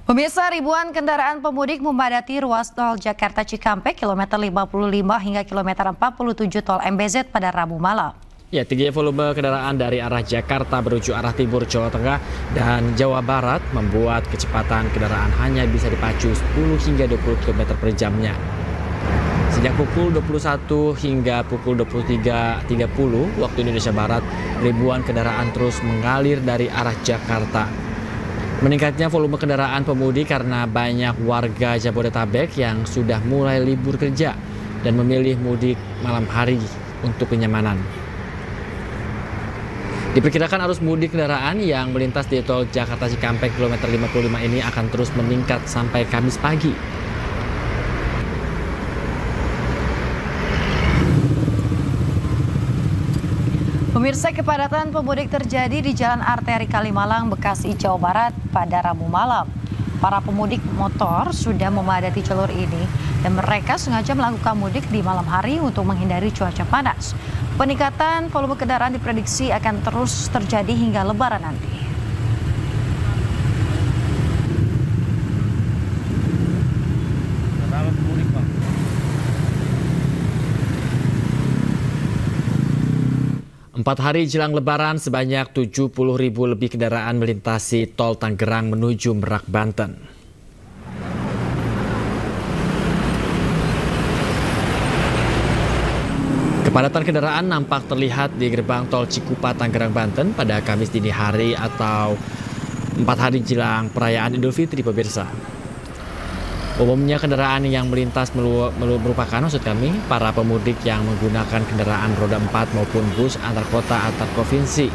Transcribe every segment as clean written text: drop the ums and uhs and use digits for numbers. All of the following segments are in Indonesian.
Pemirsa, ribuan kendaraan pemudik memadati ruas tol Jakarta Cikampek kilometer 55 hingga kilometer 47 tol MBZ pada Rabu malam. Ya, tingginya volume kendaraan dari arah Jakarta menuju arah timur Jawa Tengah dan Jawa Barat membuat kecepatan kendaraan hanya bisa dipacu 10 hingga 20 km per jamnya. Sejak pukul 21 hingga pukul 23.30 waktu Indonesia Barat, ribuan kendaraan terus mengalir dari arah Jakarta. Meningkatnya volume kendaraan pemudik karena banyak warga Jabodetabek yang sudah mulai libur kerja dan memilih mudik malam hari untuk kenyamanan. Diperkirakan arus mudik kendaraan yang melintas di tol Jakarta Cikampek kilometer 55 ini akan terus meningkat sampai Kamis pagi. Pemirsa, kepadatan pemudik terjadi di Jalan Arteri Kalimalang, Bekasi, Jawa Barat pada Rabu malam. Para pemudik motor sudah memadati jalur ini dan mereka sengaja melakukan mudik di malam hari untuk menghindari cuaca panas. Peningkatan volume kendaraan diprediksi akan terus terjadi hingga Lebaran nanti. Empat hari jelang Lebaran, sebanyak 70.000 lebih kendaraan melintasi tol Tangerang menuju Merak, Banten. Kepadatan kendaraan nampak terlihat di gerbang tol Cikupa, Tangerang, Banten pada Kamis dini hari atau 4 hari jelang perayaan Idul Fitri, pemirsa. Umumnya kendaraan yang melintas merupakan para pemudik yang menggunakan kendaraan roda 4 maupun bus antar kota antar provinsi.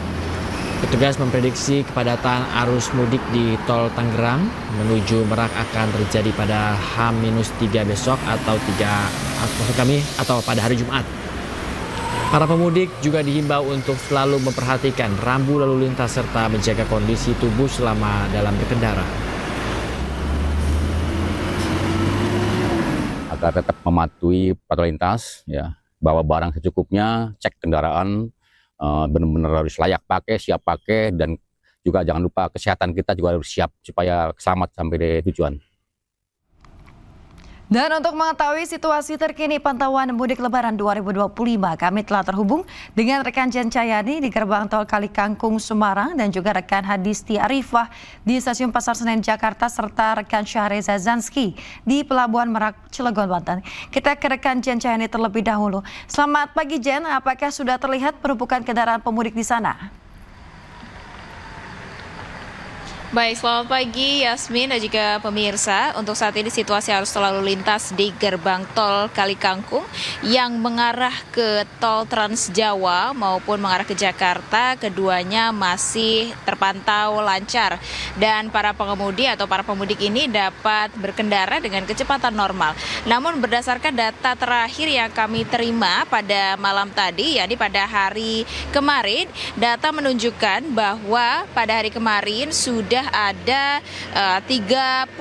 Petugas memprediksi kepadatan arus mudik di tol Tangerang menuju Merak akan terjadi pada H-3 besok atau pada hari Jumat. Para pemudik juga dihimbau untuk selalu memperhatikan rambu lalu lintas serta menjaga kondisi tubuh selama dalam berkendara. Agar tetap mematuhi patroli lintas, ya, bawa barang secukupnya, cek kendaraan benar-benar harus layak pakai, siap pakai, dan juga jangan lupa kesehatan kita juga harus siap supaya selamat sampai di tujuan. Dan untuk mengetahui situasi terkini pantauan mudik Lebaran 2025, kami telah terhubung dengan rekan Jen Cayani di gerbang tol Kalikangkung, Semarang, dan juga rekan Hadisti Arifah di stasiun Pasar Senen, Jakarta, serta rekan Syahreza Zanski di Pelabuhan Merak, Cilegon, Banten. Kita ke rekan Jen Cayani terlebih dahulu. Selamat pagi, Jen. Apakah sudah terlihat penumpukan kendaraan pemudik di sana? Baik, selamat pagi Yasmin dan juga pemirsa. Untuk saat ini situasi arus lalu lintas di gerbang tol Kalikangkung yang mengarah ke tol Trans Jawa maupun mengarah ke Jakarta, keduanya masih terpantau lancar. Dan para pengemudi atau para pemudik ini dapat berkendara dengan kecepatan normal. Namun berdasarkan data terakhir yang kami terima pada malam tadi, yakni pada hari kemarin, data menunjukkan bahwa pada hari kemarin sudah ada 30.400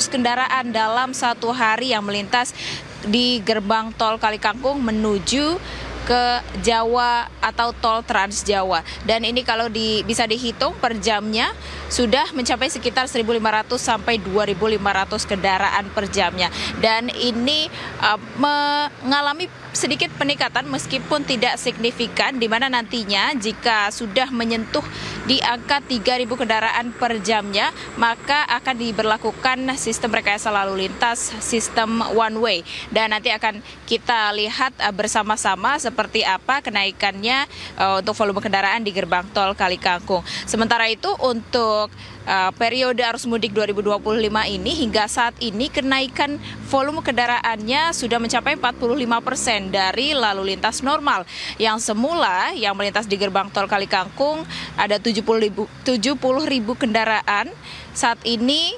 kendaraan dalam satu hari yang melintas di gerbang tol Kalikangkung menuju ke Jawa atau tol Trans Jawa. Dan ini kalau bisa dihitung per jamnya sudah mencapai sekitar 1.500 sampai 2.500 kendaraan per jamnya. Dan ini mengalami sedikit peningkatan meskipun tidak signifikan, di mana nantinya jika sudah menyentuh di angka 3.000 kendaraan per jamnya, maka akan diberlakukan sistem rekayasa lalu lintas, sistem one way. Dan nanti akan kita lihat bersama-sama seperti apa kenaikannya untuk volume kendaraan di gerbang tol Kalikangkung. Sementara itu untuk periode arus mudik 2025 ini hingga saat ini kenaikan volume kendaraannya sudah mencapai 45% dari lalu lintas normal. Yang semula yang melintas di gerbang tol Kalikangkung ada 70.000 kendaraan, saat ini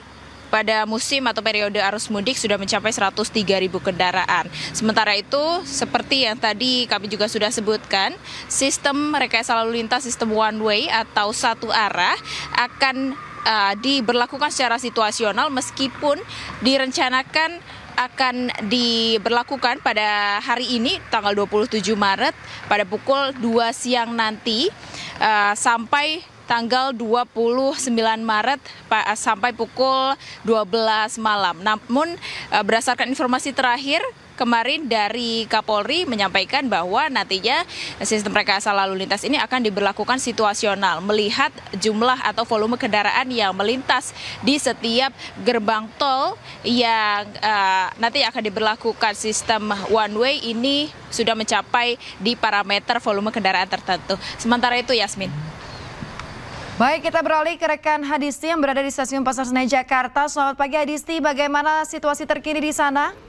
pada musim atau periode arus mudik sudah mencapai 103.000 kendaraan. Sementara itu, seperti yang tadi kami juga sudah sebutkan, sistem rekayasa lalu lintas, sistem one way atau satu arah akan diberlakukan secara situasional meskipun direncanakan akan diberlakukan pada hari ini tanggal 27 Maret pada pukul 2 siang nanti sampai tanggal 29 Maret sampai pukul 12 malam. Namun berdasarkan informasi terakhir kemarin dari Kapolri menyampaikan bahwa nantinya sistem rekayasa lalu lintas ini akan diberlakukan situasional melihat jumlah atau volume kendaraan yang melintas di setiap gerbang tol yang nanti akan diberlakukan sistem one way ini sudah mencapai di parameter volume kendaraan tertentu. Sementara itu Yasmin. Baik, kita beralih ke rekan Hadisti yang berada di Stasiun Pasar Senen Jakarta. Selamat pagi Hadisti, bagaimana situasi terkini di sana?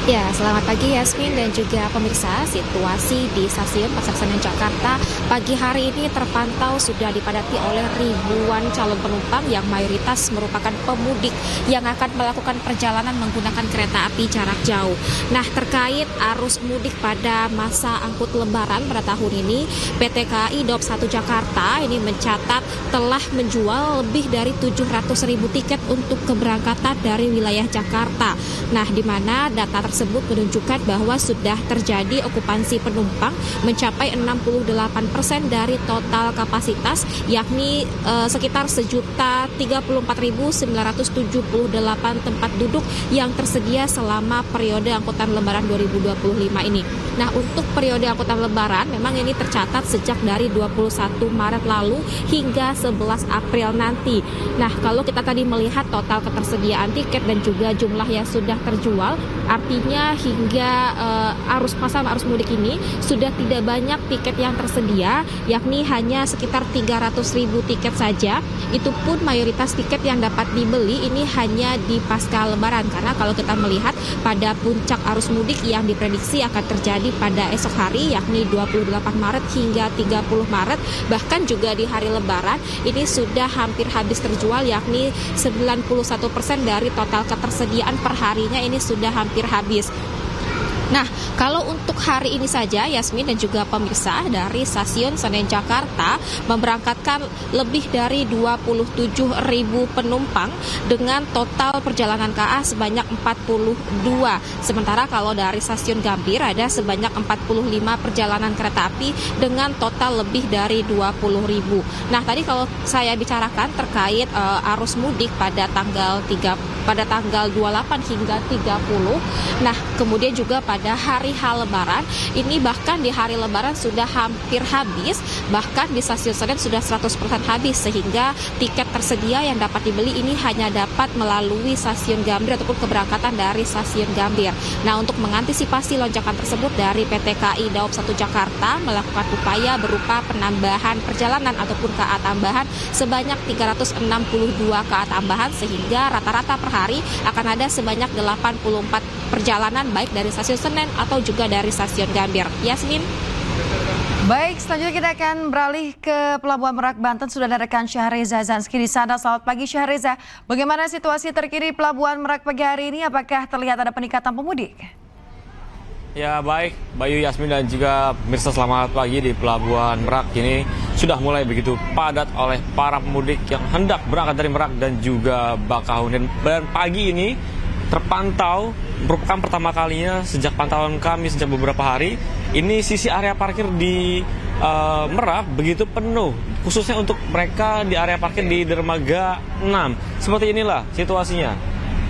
Ya, selamat pagi Yasmin dan juga pemirsa. Situasi di Stasiun Pasar Senen Jakarta pagi hari ini terpantau sudah dipadati oleh ribuan calon penumpang yang mayoritas merupakan pemudik yang akan melakukan perjalanan menggunakan kereta api jarak jauh. Nah, terkait arus mudik pada masa angkut lebaran pada tahun ini, PT KAI Daob 1 Jakarta ini mencatat telah menjual lebih dari 700.000 tiket untuk keberangkatan dari wilayah Jakarta. Nah, di mana data tersebut menunjukkan bahwa sudah terjadi okupansi penumpang mencapai 68% dari total kapasitas, yakni sekitar 1.034.978 tempat duduk yang tersedia selama periode angkutan lebaran 2025 ini. Nah, untuk periode angkutan lebaran memang ini tercatat sejak dari 21 Maret lalu hingga 11 April nanti. Nah, kalau kita tadi melihat total ketersediaan tiket dan juga jumlah yang sudah terjual, artinya hingga arus mudik ini sudah tidak banyak tiket yang tersedia, yakni hanya sekitar 300.000 tiket saja. Itu pun mayoritas tiket yang dapat dibeli ini hanya di pasca lebaran, karena kalau kita melihat pada puncak arus mudik yang diprediksi akan terjadi pada esok hari, yakni 28 Maret hingga 30 Maret, bahkan juga di hari lebaran ini sudah hampir habis terjual, yakni 91% dari total ketersediaan perharinya ini sudah hampir habis. Nah, kalau untuk hari ini saja Yasmin dan juga pemirsa, dari Stasiun Senen Jakarta memberangkatkan lebih dari 27.000 penumpang dengan total perjalanan KA sebanyak 42. Sementara kalau dari Stasiun Gambir ada sebanyak 45 perjalanan kereta api dengan total lebih dari 20.000. Nah, tadi kalau saya bicarakan terkait arus mudik pada tanggal 28 hingga 30. Nah, kemudian juga pada hari H Lebaran, ini bahkan di hari Lebaran sudah hampir habis, bahkan di Stasiun Senen sudah 100% habis, sehingga tiket tersedia yang dapat dibeli ini hanya dapat melalui Stasiun Gambir ataupun keberangkatan dari Stasiun Gambir. Nah, untuk mengantisipasi lonjakan tersebut, dari PT KAI Daob 1 Jakarta melakukan upaya berupa penambahan perjalanan ataupun KA tambahan sebanyak 362 KA tambahan, sehingga rata-rata per hari akan ada sebanyak 84 perjalanan baik dari Stasiun Senen atau juga dari Stasiun Gambir. Yasmin. Baik, selanjutnya kita akan beralih ke Pelabuhan Merak, Banten. Sudah ada rekan Syahreza Zanski di sana. Selamat pagi Syahreza. Bagaimana situasi terkini Pelabuhan Merak pagi hari ini? Apakah terlihat ada peningkatan pemudik? Ya baik, Bayu, Yasmin dan juga pemirsa, selamat pagi. Di Pelabuhan Merak ini sudah mulai begitu padat oleh para pemudik yang hendak berangkat dari Merak dan juga Bakauheni. Dan pagi ini terpantau merupakan pertama kalinya sejak pantauan kami sejak beberapa hari ini sisi area parkir di Merak begitu penuh, khususnya untuk mereka di area parkir di dermaga 6. Seperti inilah situasinya,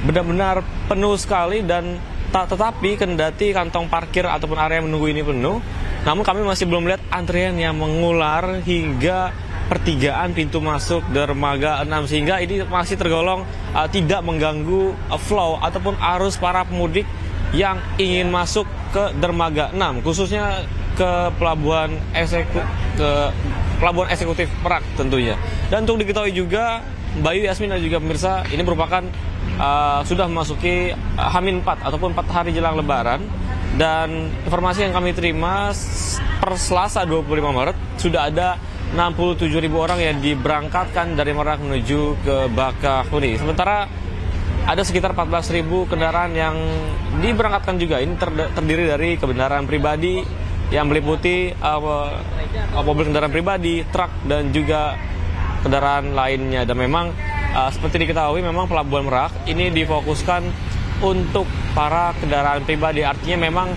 benar-benar penuh sekali. Dan tetapi kendati kantong parkir ataupun area menunggu ini penuh, namun kami masih belum melihat antrian yang mengular hingga pertigaan pintu masuk dermaga 6, sehingga ini masih tergolong tidak mengganggu flow ataupun arus para pemudik yang ingin masuk ke dermaga 6, khususnya ke pelabuhan eksekutif Merak tentunya. Dan untuk diketahui juga, Bayu, Yasmin dan juga pemirsa, ini merupakan sudah memasuki H-4 ataupun 4 hari jelang Lebaran. Dan informasi yang kami terima per Selasa 25 Maret sudah ada 67.000 orang yang diberangkatkan dari Merak menuju ke Bakauheni. Sementara ada sekitar 14.000 kendaraan yang diberangkatkan juga. Ini terdiri dari kendaraan pribadi yang meliputi mobil kendaraan pribadi, truk, dan juga kendaraan lainnya. Dan memang seperti diketahui, memang Pelabuhan Merak ini difokuskan untuk para kendaraan pribadi. Artinya memang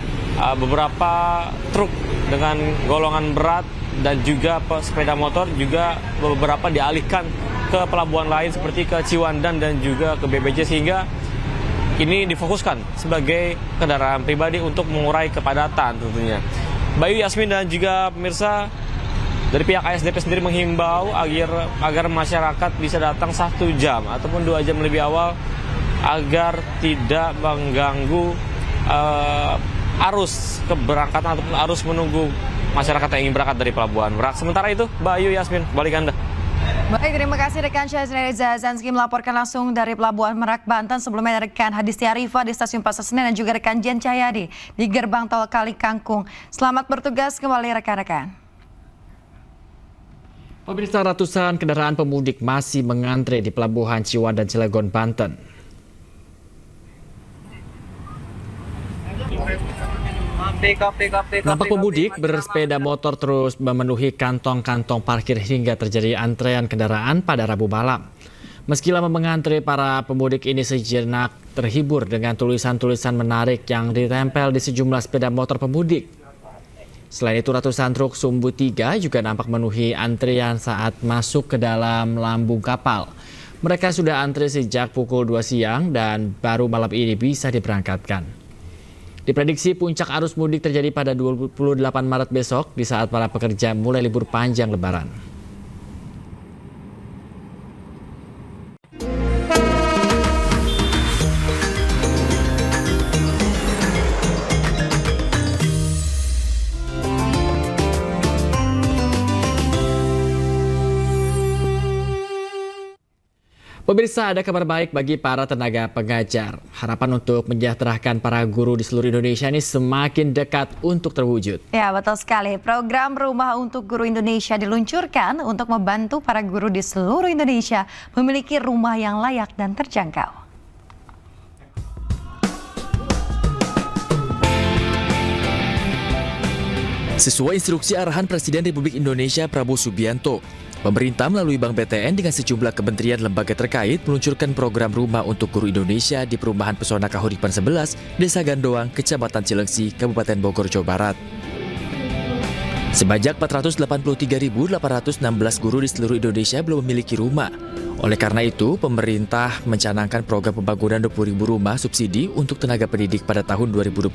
beberapa truk dengan golongan berat dan juga sepeda motor juga beberapa dialihkan ke pelabuhan lain seperti ke Ciwandan dan juga ke BBJ, sehingga ini difokuskan sebagai kendaraan pribadi untuk mengurai kepadatan tentunya. Bayu, Yasmin, dan juga pemirsa, dari pihak ASDP sendiri menghimbau agar masyarakat bisa datang 1 jam ataupun 2 jam lebih awal agar tidak mengganggu arus keberangkatan ataupun arus menunggu masyarakat yang ingin berangkat dari Pelabuhan Merak. Sementara itu, Bayu, Yasmin, balik Anda. Baik, terima kasih rekan Syazri Zanski melaporkan langsung dari Pelabuhan Merak, Banten. Sebelumnya rekan Hadisti Arifah di Stasiun Pasar Senen dan juga rekan Jen Cahyadi di Gerbang Tol Kali Kangkung. Selamat bertugas kembali rekan-rekan. Pemirsa, ratusan kendaraan pemudik masih mengantre di Pelabuhan Ciwandan, Cilegon, Banten. Nampak pemudik bersepeda motor terus memenuhi kantong-kantong parkir hingga terjadi antrean kendaraan pada Rabu malam. Meski lama mengantre, para pemudik ini sejenak terhibur dengan tulisan-tulisan menarik yang ditempel di sejumlah sepeda motor pemudik. Selain itu, ratusan truk sumbu 3 juga nampak memenuhi antrian saat masuk ke dalam lambung kapal. Mereka sudah antre sejak pukul 2 siang dan baru malam ini bisa diberangkatkan. Diprediksi puncak arus mudik terjadi pada 28 Maret besok di saat para pekerja mulai libur panjang Lebaran. Pemirsa, ada kabar baik bagi para tenaga pengajar. Harapan untuk mensejahterakan para guru di seluruh Indonesia ini semakin dekat untuk terwujud. Ya, betul sekali. Program Rumah untuk Guru Indonesia diluncurkan untuk membantu para guru di seluruh Indonesia memiliki rumah yang layak dan terjangkau. Sesuai instruksi arahan Presiden Republik Indonesia Prabowo Subianto, pemerintah melalui Bank BTN dengan sejumlah kementerian lembaga terkait meluncurkan program Rumah untuk Guru Indonesia di Perumahan Pesona Kahuripan 11, Desa Gandoang, Kecamatan Cilengsi, Kabupaten Bogor, Jawa Barat. Sebanyak 483.816 guru di seluruh Indonesia belum memiliki rumah. Oleh karena itu, pemerintah mencanangkan program pembangunan 20.000 rumah subsidi untuk tenaga pendidik pada tahun 2025.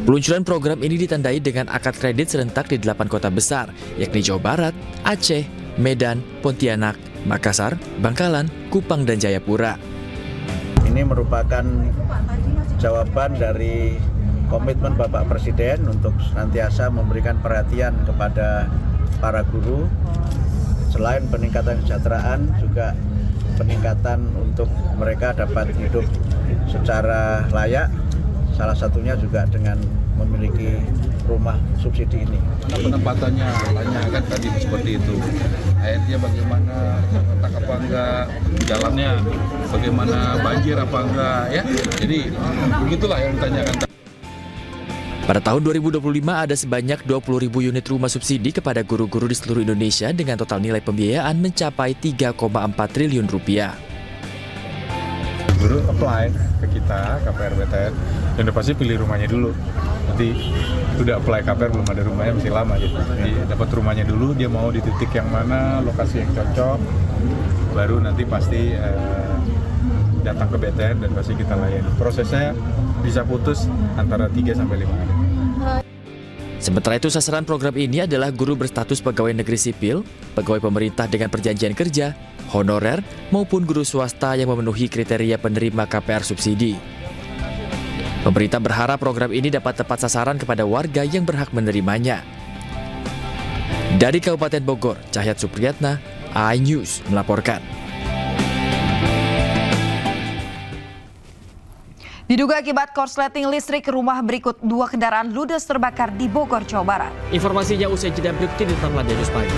Peluncuran program ini ditandai dengan akad kredit serentak di 8 kota besar, yakni Jawa Barat, Aceh, Medan, Pontianak, Makassar, Bangkalan, Kupang, dan Jayapura. Ini merupakan jawaban dari komitmen Bapak Presiden untuk senantiasa memberikan perhatian kepada para guru. Selain peningkatan kesejahteraan, juga peningkatan untuk mereka dapat hidup secara layak. Salah satunya juga dengan memiliki rumah subsidi ini. Penempatannya banyak kan tadi seperti itu. Airnya bagaimana, retak apa enggak, jalannya bagaimana, banjir apa enggak, ya. Jadi begitulah yang ditanyakan. Pada tahun 2025 ada sebanyak 20.000 unit rumah subsidi kepada guru-guru di seluruh Indonesia dengan total nilai pembiayaan mencapai 3,4 triliun rupiah. Guru apply ke kita, KPR BTN, dan udah pasti pilih rumahnya dulu. Nanti udah apply KPR belum ada rumahnya masih lama gitu. Jadi dapat rumahnya dulu, dia mau di titik yang mana, lokasi yang cocok, baru nanti pasti datang ke BTN dan pasti kita layani. Prosesnya bisa putus antara 3 sampai 5 hari. Sementara itu, sasaran program ini adalah guru berstatus pegawai negeri sipil, pegawai pemerintah dengan perjanjian kerja, honorer, maupun guru swasta yang memenuhi kriteria penerima KPR subsidi. Pemerintah berharap program ini dapat tepat sasaran kepada warga yang berhak menerimanya. Dari Kabupaten Bogor, Cahyat Supriyatna, iNews melaporkan. Diduga akibat korsleting listrik, rumah berikut 2 kendaraan ludes terbakar di Bogor, Jawa Barat. Informasinya usai jeda berikut ini tetaplah di News Pagi.